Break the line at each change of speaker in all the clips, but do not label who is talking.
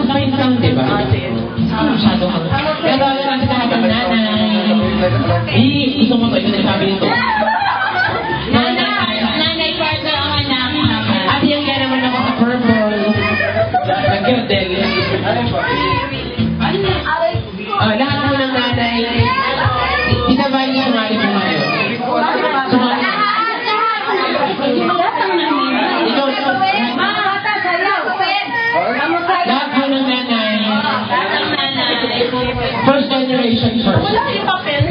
Kumain kang, di ba? Masyado ka. Pero kasi ka ng nanay. Gusto mo ito, ito na sabi nito. Nanay, partner ang anak. At yan ka naman ako sa purple. Nag-hotel. Lahat mo ng nanay. Itabay niyo ang aling kumayo. Lahat mo ng nanay. First generation first.
Wala yung papel.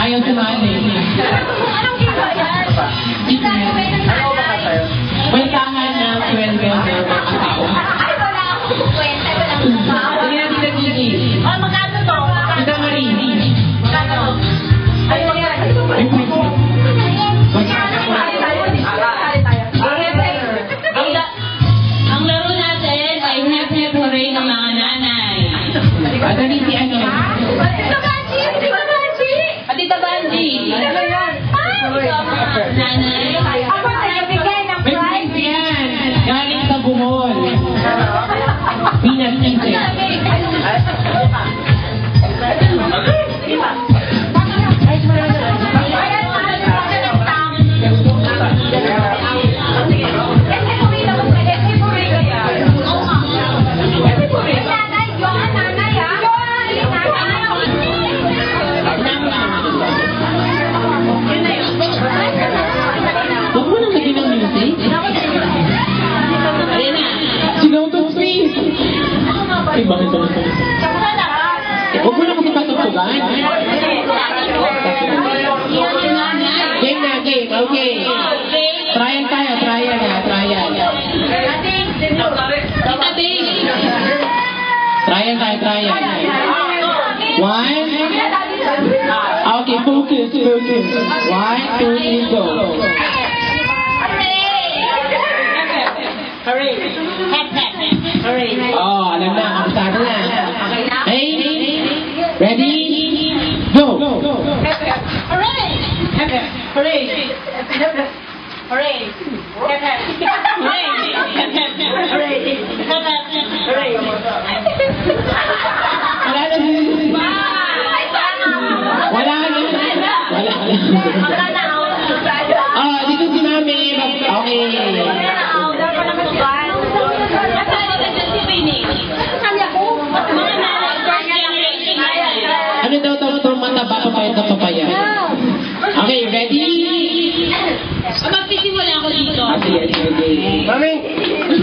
Ayaw sumali.
Anong ginawa yan?
Kwentahan ng kwento ng mga tao.
Ay, wala akong kwenta. Wala akong
Hindi natin nagiging.
oh, magkano to?
Ito Marie.
Magkano? Ay,
Ang laro natin ay hep-hep hooray ng mga nanay.
At ano si ano?
Tita Banji!
Ano yan?
Nanay!
Ako nagbigay ng
May
prize.
prize yan! Galing sa Bohol. Peanut Chicken. Huwag mo nang maging ng music.
Ayan na!
Sigaw to please. Ay, bakit ba ito? Huwag mo na kasi patugtugan. Game na, game. Okay. Trial tayo, trial na, trial.
Tita Bing!
Trial tayo, trial. One. Okay, focus, focus. 1, 2, 3, go.
Hooray! Hep-hep! Hooray!
Oh, alam na, kabisado na. Hey, ready? Go!
Hooray!
Hooray!
Hooray! Hooray! Hep-hep! Hooray! Hep-hep! Hooray! Hep-hep! Hooray!
Wala na. Wala na. Wala na. Ah, dito si Mami. Okay. Ano daw ito? Mataba, papayat na papaya. Okay, ready?
Magsisimula ako dito.
Okay. Mami!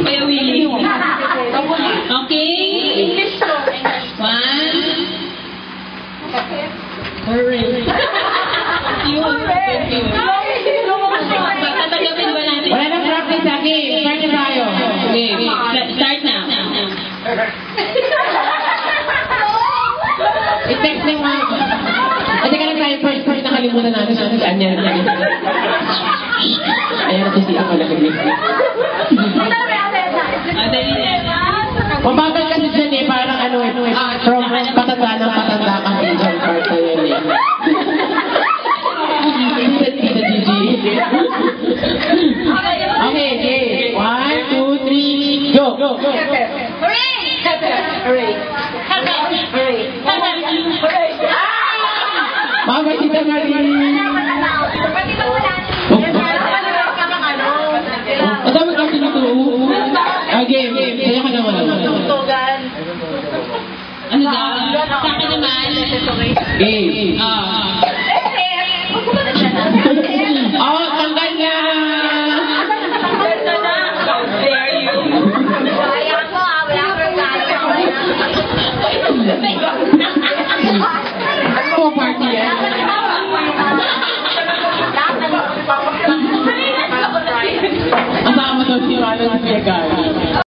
Kuya Willie. Okay? One. Hooray. Yun. Tatagapin ba natin?
Wala na practice sa game. Start na tayo.
Okay, start na.
I-text na yung mga. At ka lang tayo first nakalimutan natin. Saan yan? Ayan na si ako lang.
Dali na.
Mabagal kasi dyan eh. Parang ano eh. From patanda ng patanda kasi dyan. Part na yun eh. Tita Gigi. Okay, okay. 1, 2, 3, go!
Hooray!
Hooray.
Mama, Tita Marie! Ang dami kasi nito. Game. Kaya ka naman.
Ano daw? Sa akin naman.
Game. Oh, tanggal na! Oh, party yan. Ang sama to si Ronald Viegas.